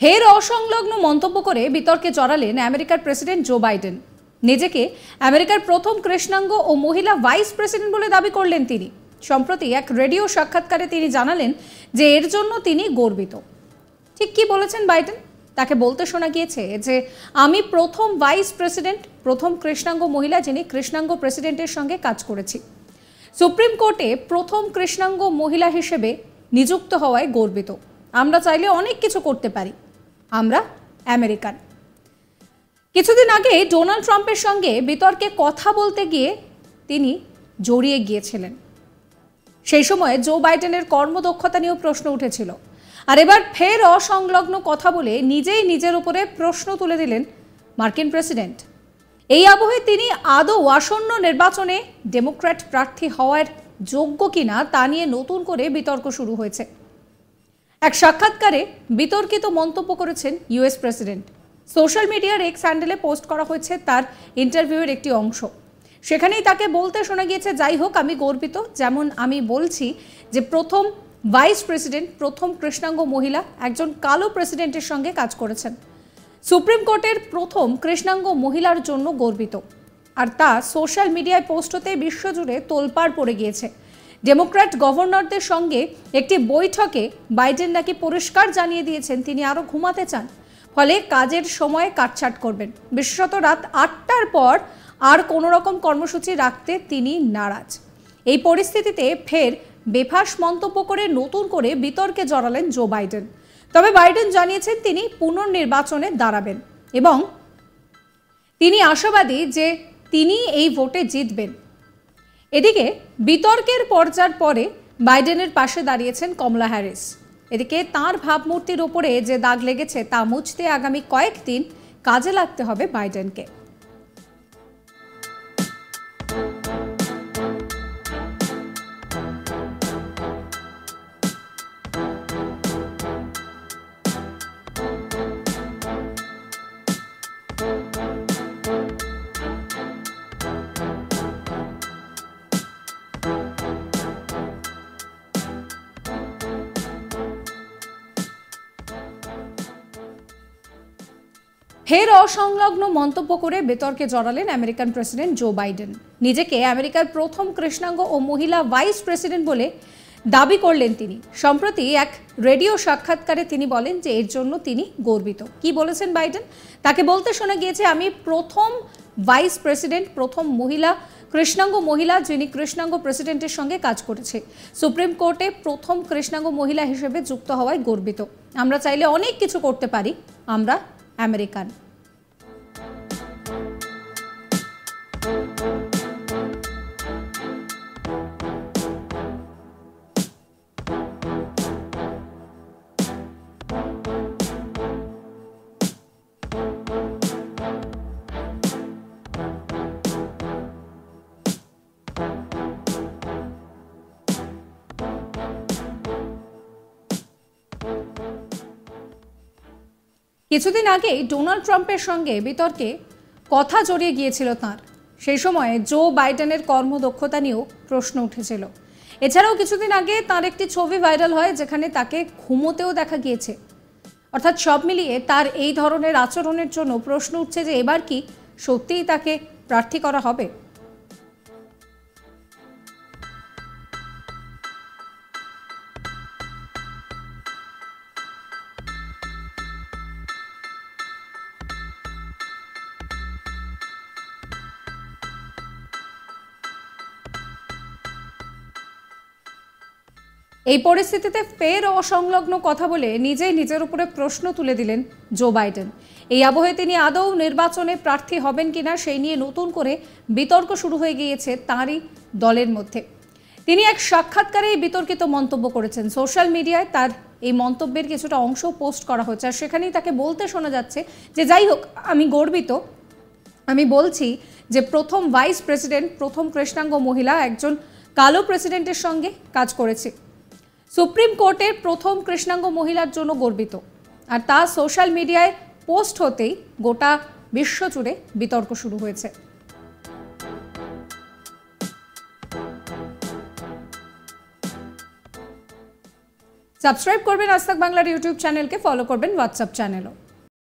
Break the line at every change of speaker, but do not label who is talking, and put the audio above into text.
ফের অসংলগ্ন মন্তব্য করে বিতর্কে জড়ালেন আমেরিকার প্রেসিডেন্ট জো বাইডেন। নিজেকে আমেরিকার প্রথম কৃষ্ণাঙ্গ ও মহিলা ভাইস প্রেসিডেন্ট বলে দাবি করলেন তিনি। সম্প্রতি এক রেডিও সাক্ষাৎকারে তিনি জানালেন যে এর জন্য তিনি গর্বিত। ঠিক কি বলেছেন বাইডেন? তাকে বলতে শোনা গিয়েছে যে আমি প্রথম ভাইস প্রেসিডেন্ট, প্রথম কৃষ্ণাঙ্গ মহিলা যিনি কৃষ্ণাঙ্গ প্রেসিডেন্টের সঙ্গে কাজ করেছি। সুপ্রিম কোর্টে প্রথম কৃষ্ণাঙ্গ মহিলা হিসেবে নিযুক্ত হওয়ায় গর্বিত। আমরা চাইলে অনেক কিছু করতে পারি, আমরা আমেরিকান। কিছুদিন আগে ডোনাল্ড ট্রাম্পের সঙ্গে বিতর্কে কথা বলতে গিয়ে তিনি জড়িয়ে গিয়েছিলেন। সেই সময় জো বাইডেনের কর্মদক্ষতা নিয়েও প্রশ্ন উঠেছিল। আর এবার ফের অসংলগ্ন কথা বলে নিজেই নিজের উপরে প্রশ্ন তুলে দিলেন মার্কিন প্রেসিডেন্ট। এই আবহে তিনি আদৌ আসন্ন নির্বাচনে ডেমোক্র্যাট প্রার্থী হওয়ার যোগ্য কিনা তা নিয়ে নতুন করে বিতর্ক শুরু হয়েছে। এক সাক্ষাৎকারে বিতর্কিত মন্তব্য করেছেন ইউএস প্রেসিডেন্ট। সোশ্যাল মিডিয়ার এক্স হ্যান্ডেলে পোস্ট করা হয়েছে তার ইন্টারভিউয়ের একটি অংশ। সেখানেই তাকে বলতে শোনা গিয়েছে, যাই হোক আমি গর্বিত, যেমন আমি বলছি যে প্রথম ভাইস প্রেসিডেন্ট, প্রথম কৃষ্ণাঙ্গ মহিলা একজন কালো প্রেসিডেন্টের সঙ্গে কাজ করেছেন। সুপ্রিম কোর্টের প্রথম কৃষ্ণাঙ্গ মহিলার জন্য গর্বিত। আর তা সোশ্যাল মিডিয়ায় পোস্ট হতে বিশ্বজুড়ে তোলপাড় পড়ে গিয়েছে। ডেমোক্র্যাট গভর্নরদের সঙ্গে একটি বৈঠকে বাইডেন নাকি পরিষ্কার জানিয়ে দিয়েছেন তিনি আরও ঘুমাতে চান, ফলে কাজের সময় কাটছাট করবেন। বিশেষত রাত 8টার পর আর কোনো রকম কর্মসূচি রাখতে তিনি নারাজ। এই পরিস্থিতিতে ফের বেফাঁস মন্তব্য করে নতুন করে বিতর্কে জড়ালেন জো বাইডেন। তবে বাইডেন জানিয়েছেন তিনি পুনর্নির্বাচনে দাঁড়াবেন এবং তিনি আশাবাদী যে তিনি এই ভোটে জিতবেন। এদিকে বিতর্কের পর্যার পরে বাইডেনের পাশে দাঁড়িয়েছেন কমলা হ্যারিস। এদিকে তাঁর ভাবমূর্তির ওপরে যে দাগ লেগেছে তা মুছতে আগামী কয়েকদিন কাজে লাগতে হবে বাইডেনকে। ফের অসংলগ্ন মন্তব্য করে বিতর্কে জড়ালেন আমেরিকান প্রেসিডেন্ট জো বাইডেন। নিজেকে আমেরিকার প্রথম কৃষ্ণাঙ্গ ও মহিলা ভাইস প্রেসিডেন্ট বলে দাবি করলেন তিনি। সম্প্রতি এক রেডিও সাক্ষাৎকারে তিনি বলেন যে এর জন্য তিনি গর্বিত। কি বলেছেন বাইডেন? তাকে বলতে শোনা গিয়েছে আমি প্রথম ভাইস প্রেসিডেন্ট, প্রথম মহিলা কৃষ্ণাঙ্গ মহিলা যিনি কৃষ্ণাঙ্গ প্রেসিডেন্টের সঙ্গে কাজ করেছে। সুপ্রিম কোর্টে প্রথম কৃষ্ণাঙ্গ মহিলা হিসেবে যুক্ত হওয়ায় গর্বিত। আমরা চাইলে অনেক কিছু করতে পারি, আমরা আমেরিকান। কিছুদিন আগেই ডোনাল্ড ট্রাম্পের সঙ্গে বিতর্কে কথা জড়িয়ে গিয়েছিল তাঁর। সেই সময়ে জো বাইডেনের কর্মদক্ষতা নিয়েও প্রশ্ন উঠেছিল। এছাড়াও কিছুদিন আগে তার একটি ছবি ভাইরাল হয় যেখানে তাকে ঘুমোতেও দেখা গিয়েছে। অর্থাৎ সব মিলিয়ে তার এই ধরনের আচরণের জন্য প্রশ্ন উঠছে যে এবার কি সত্যিই তাকে প্রার্থী করা হবে। এই পরিস্থিতিতে ফের অসংলগ্ন কথা বলে নিজেই নিজের উপরে প্রশ্ন তুলে দিলেন জো বাইডেন। এই আবহে তিনি আদৌ নির্বাচনে প্রার্থী হবেন কিনা সেই নিয়ে নতুন করে বিতর্ক শুরু হয়ে গিয়েছে তাঁরই দলের মধ্যে। তিনি এক সাক্ষাৎকারে এই বিতর্কিত মন্তব্য করেছেন। সোশ্যাল মিডিয়ায় তার এই মন্তব্যের কিছুটা অংশ পোস্ট করা হয়েছে আর সেখানেই তাকে বলতে শোনা যাচ্ছে যে যাই হোক আমি গর্বিত, আমি বলছি যে প্রথম ভাইস প্রেসিডেন্ট, প্রথম কৃষ্ণাঙ্গ মহিলা একজন কালো প্রেসিডেন্টের সঙ্গে কাজ করেছে। সুপ্রিম কোর্টের প্রথম কৃষ্ণাঙ্গ মহিলার জন্য গর্বিত। আর তা সোশ্যাল মিডিয়ায় পোস্ট হতেই গোটা বিশ্বজুড়ে বিতর্ক শুরু হয়েছে। সাবস্ক্রাইব করবেন আজ তাক বাংলার ইউটিউব চ্যানেলকে, ফলো করবেন হোয়াটসঅ্যাপ চ্যানেলও।